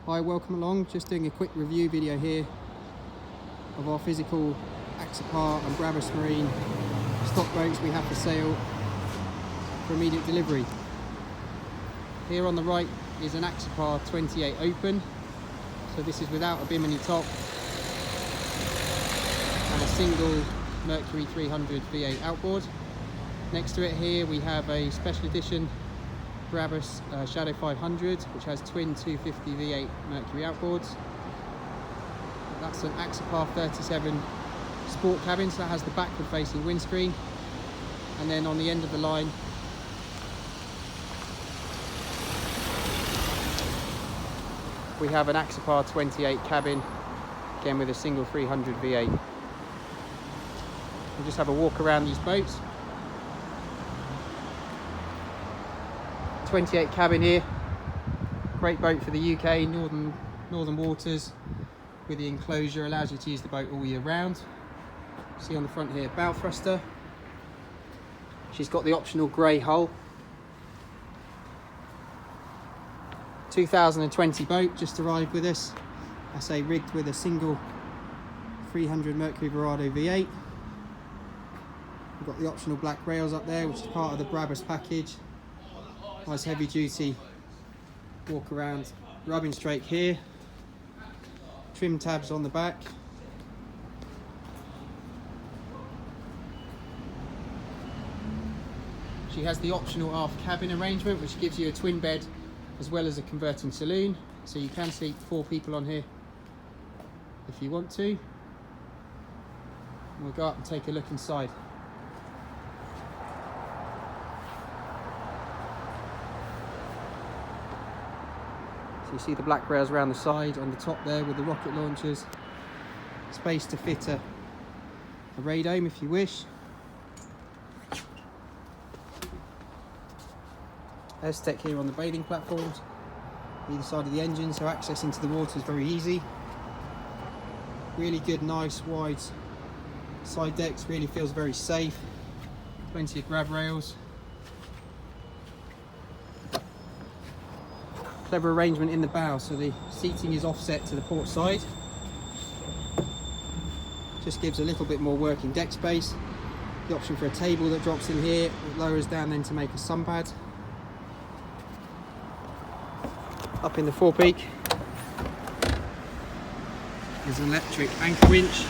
Hi, welcome along. Just doing a quick review video here of our physical Axopar and Brabus Marine stock boats we have for sale for immediate delivery. Here on the right is an Axopar 28 Open, so this is without a bimini top and a single Mercury 300 V8 outboard. Next to it here we have a special edition Brabus Shadow 500, which has twin 250 V8 Mercury outboards. That's an Axopar 37 sport cabin, so that has the backward facing windscreen. And then on the end of the line we have an Axopar 28 cabin, again with a single 300 V8. We'll just have a walk around these boats. 28 cabin here, great boat for the UK, northern waters, with the enclosure, allows you to use the boat all year round. See on the front here, bow thruster. She's got the optional grey hull. 2020 boat, just arrived with us. I say rigged with a single 300 Mercury Verado V8. We've got the optional black rails up there, which is part of the Brabus package. Nice heavy duty walk around rubbing strake here, trim tabs on the back. She has the optional aft cabin arrangement, which gives you a twin bed as well as a converting saloon, so you can seat 4 people on here if you want to. We'll go up and take a look inside. So you see the black rails around the side, on the top there with the rocket launchers. Space to fit a radome if you wish. S-Tech here on the bathing platforms, either side of the engine, so access into the water is very easy. Really good, nice, wide side decks, really feels very safe. Plenty of grab rails. Clever arrangement in the bow, so the seating is offset to the port side. Just gives a little bit more working deck space. The option for a table that drops in here, it lowers down then to make a sun pad. Up in the forepeak is an electric anchor winch.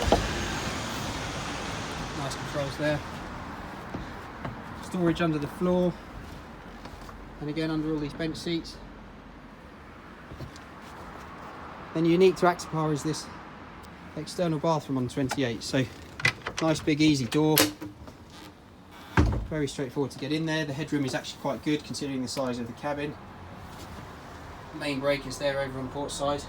Nice controls there. Storage under the floor, and again under all these bench seats. Then unique to Axopar is this external bathroom on the 28, so nice big easy door, very straightforward to get in there. The headroom is actually quite good considering the size of the cabin. Main breakers there over on port side.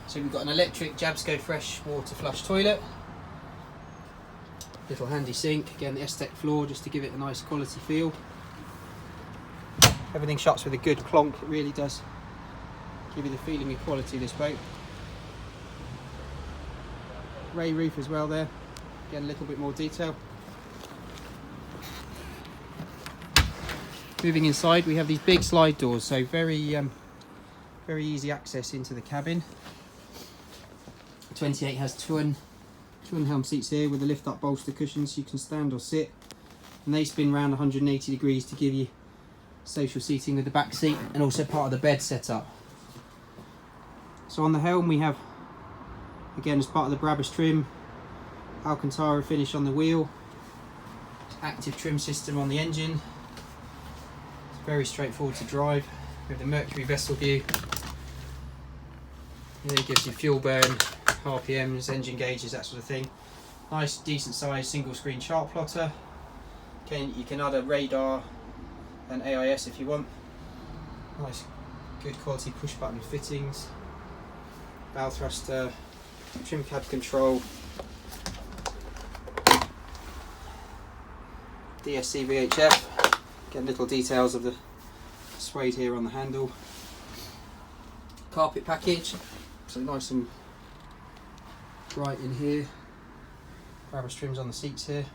So we've got an electric Jabsco fresh water flush toilet, little handy sink, again the S-Tech floor just to give it a nice quality feel. Everything shuts with a good clonk, it really does give you the feeling of quality of this boat. Ray roof as well there, again a little bit more detail. Moving inside, we have these big slide doors, so very easy access into the cabin. 28 has twin Helm Seats here with the lift up bolster cushions, so you can stand or sit, and they spin round 180 degrees to give you social seating with the back seat and also part of the bed setup. So on the helm we have, again as part of the Brabus trim, Alcantara finish on the wheel, active trim system on the engine. It's very straightforward to drive. We have the Mercury vessel view. Here it gives you fuel burn, RPMs, engine gauges, that sort of thing. Nice decent sized single screen chart plotter. You can add a radar and AIS if you want. Nice good quality push button fittings. Bow thruster, trim cab control, DSC VHF, get little details of the suede here on the handle. Carpet package, so nice and bright in here. Brabus trims on the seats here.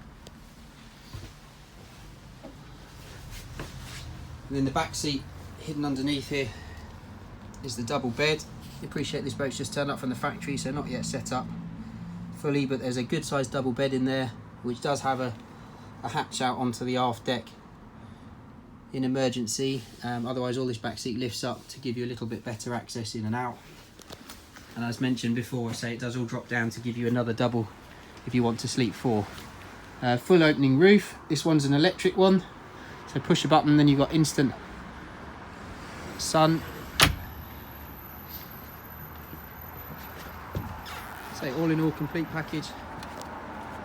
And then the back seat hidden underneath here is the double bed. You appreciate this boat's just turned up from the factory, so not yet set up fully, but there's a good sized double bed in there, which does have a hatch out onto the aft deck in emergency. Otherwise all this back seat lifts up to give you a little bit better access in and out. And as mentioned before, I say it does all drop down to give you another double if you want to sleep 4. Full opening roof. This one's an electric one, so push a button, then you've got instant sun. So all in all, complete package,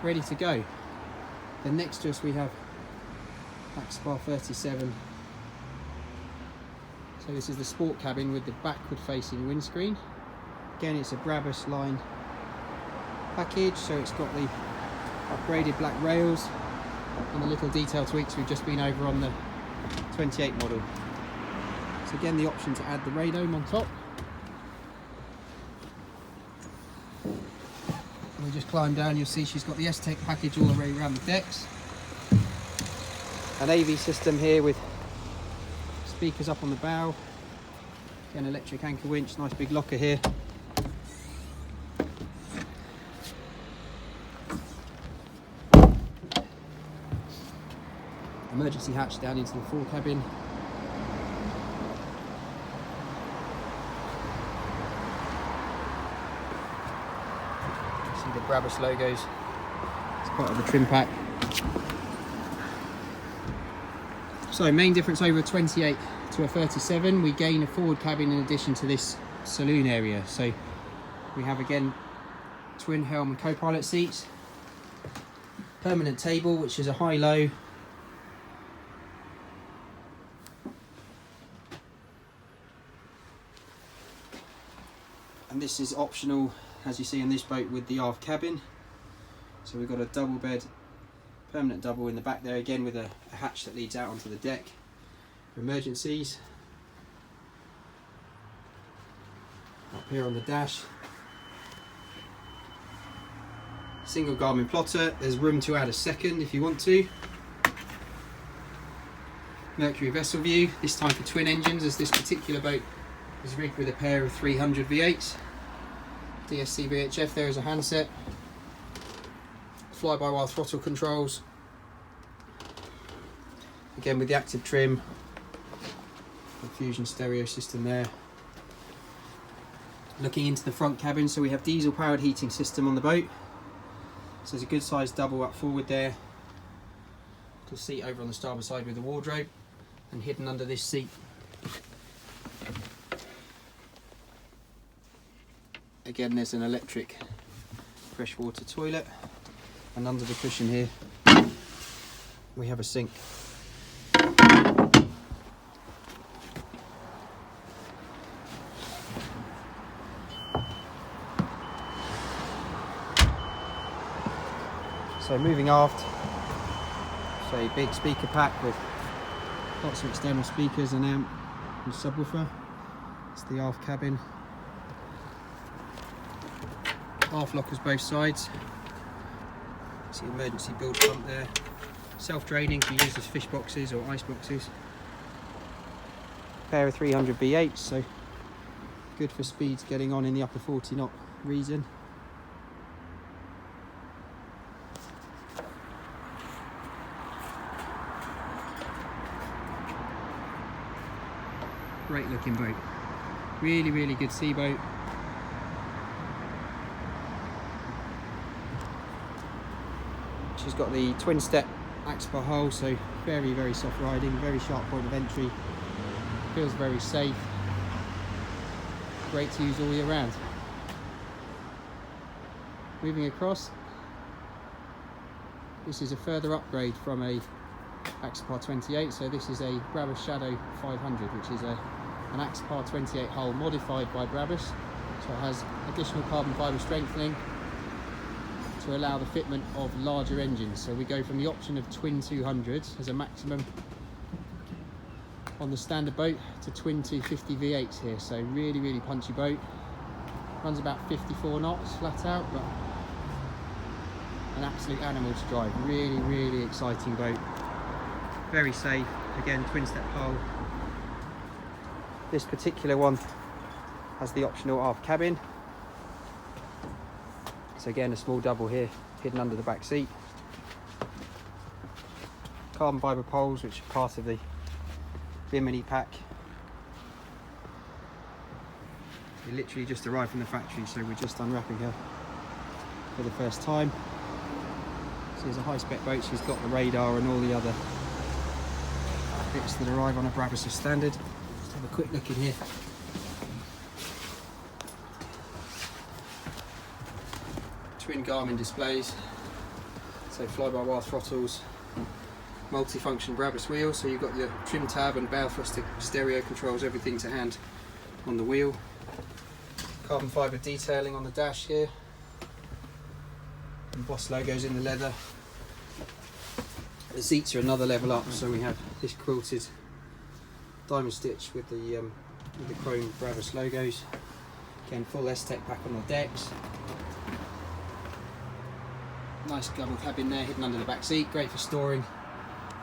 ready to go. Then next to us we have Axopar 37. So this is the sport cabin with the backward facing windscreen. Again, it's a Brabus line package, so it's got the upgraded black rails and the little detail tweaks we've just been over on the 28 model. So again, the option to add the radome on top. We just climb down, you'll see she's got the S-Tech package all the way around the decks. An AV system here with speakers up on the bow. Again, electric anchor winch, nice big locker here. Emergency hatch down into the fore cabin. See the Brabus logos. It's part of the trim pack. So main difference over a 28 to a 37, we gain a forward cabin in addition to this saloon area. So we have again twin helm and co-pilot seats, permanent table which is a high-low, and this is optional, as you see on this boat, with the aft cabin. So we've got a double bed, permanent double in the back there, again with a hatch that leads out onto the deck for emergencies. Up here on the dash, single Garmin plotter. There's room to add a second if you want to. Mercury vessel view, this time for twin engines, as this particular boat is rigged with a pair of 300 V8s. DSC VHF there is a handset. Fly-by-wire throttle controls. Again with the active trim. The Fusion stereo system there. Looking into the front cabin, so we have diesel powered heating system on the boat. So there's a good sized double up forward there. Little seat over on the starboard side with the wardrobe, and hidden under this seat, again there's an electric freshwater toilet, and under the cushion here we have a sink. So moving aft, so a big speaker pack with lots of external speakers, an amp and subwoofer. It's the aft cabin. Aft lockers both sides. See emergency bilge pump there. Self-draining to use as fish boxes or ice boxes. Pair of 300 V8s, so good for speeds getting on in the upper 40 knot region. Great looking boat, really good sea boat. She's got the twin step Axopar hull, so very soft riding, very sharp point of entry, feels very safe, great to use all year round. Moving across, this is a further upgrade from a Axopar 28, so this is a Brabus Shadow 500, which is an Axopar 28 hull modified by Brabus, so it has additional carbon fibre strengthening to allow the fitment of larger engines. So we go from the option of twin 200s as a maximum on the standard boat to twin 250 V8s here, so really punchy boat. Runs about 54 knots flat out, but an absolute animal to drive. Really exciting boat, very safe. Again, twin step hull. This particular one Has the optional aft cabin. So again, a small double here, hidden under the back seat. Carbon fibre poles, which are part of the Bimini pack. We literally just arrived from the factory, so we're just unwrapping her for the first time. So it's a high-spec boat. She's got the radar and all the other bits that arrive on a Brabus standard. Just have a quick look in here. Twin Garmin displays, so fly-by-wire throttles, multi-function Brabus wheels, so you've got your trim tab and bow thruster stereo controls, everything to hand on the wheel. Carbon fibre detailing on the dash here, and Boss logos in the leather. The seats are another level up, so we have this quilted diamond stitch with the chrome Brabus logos. Again, full S-Tech pack on the decks. Nice double cabin there, hidden under the back seat. Great for storing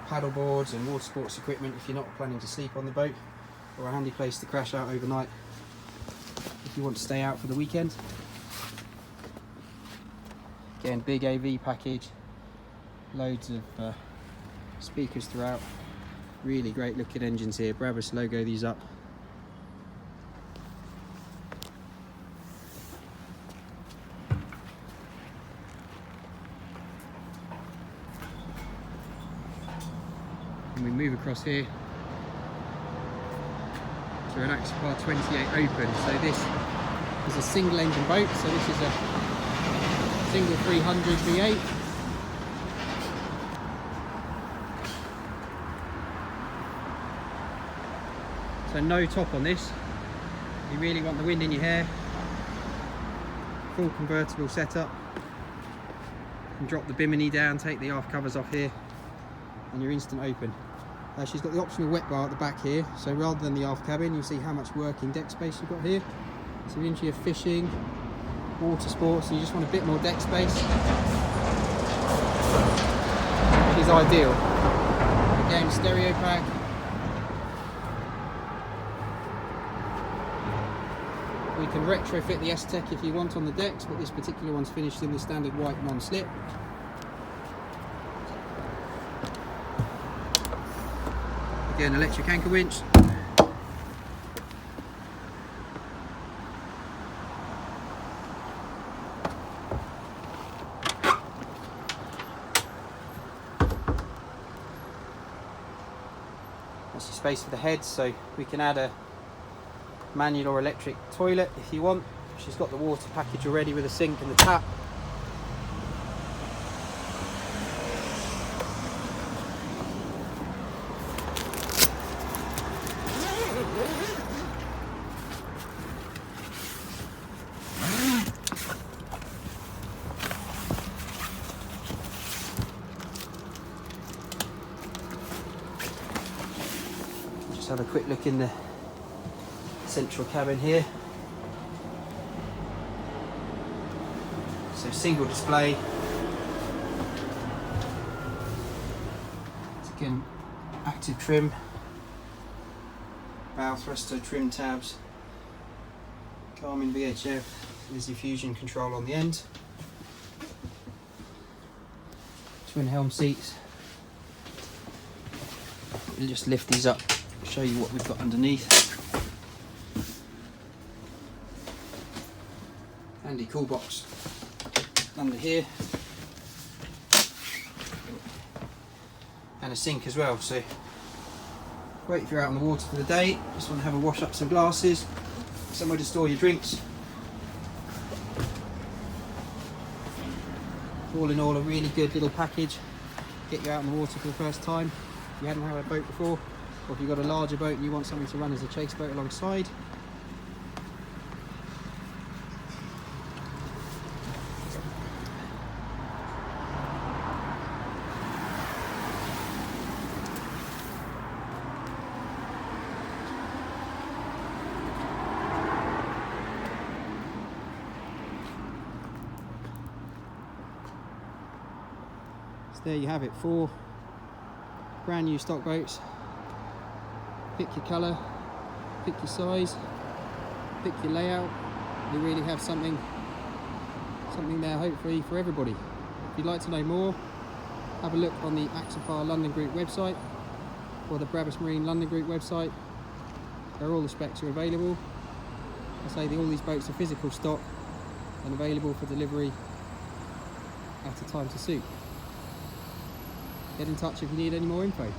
paddle boards and water sports equipment if you're not planning to sleep on the boat, or a handy place to crash out overnight if you want to stay out for the weekend. Again, big AV package, loads of speakers throughout. Really great looking engines here. Brabus logo these up. And we move across here to an Axopar 28 Open. So this is a single engine boat, so this is a single 300 V8. So no top on this. You really want the wind in your hair. Full convertible setup. You can drop the bimini down, take the aft covers off here, and you're instant open. She's got the optional wet bar at the back here, so rather than the aft cabin, you see how much working deck space you've got here. So into your fishing, water sports, and you just want a bit more deck space. It is ideal. Again, stereo pack. We can retrofit the S-Tech if you want on the decks, but this particular one's finished in the standard white non-slip. Again, electric anchor winch. That's your space for the head, so we can add a manual or electric toilet if you want. She's got the water package already with a sink and the tap. Just have a quick look in the central cabin here. So single display. It's again active trim, bow thruster trim tabs, Garmin VHF, there's the fusion control on the end, twin Helm seats. We'll just lift these up, show you what we've got underneath. Handy cool box under here, and a sink as well, so great if you're out on the water for the day, just want to have a wash up some glasses, somewhere to store your drinks. All in all, a really good little package, get you out on the water for the first time if you hadn't had a boat before, or if you've got a larger boat and you want something to run as a chase boat alongside. There you have it, 4 brand new stock boats. Pick your colour, pick your size, pick your layout. We really have something there hopefully for everybody. If you'd like to know more, have a look on the Axopar London Group website or the Brabus Marine London Group website, where all the specs are available. I say all these boats are physical stock and available for delivery at a time to suit. Get in touch if you need any more info.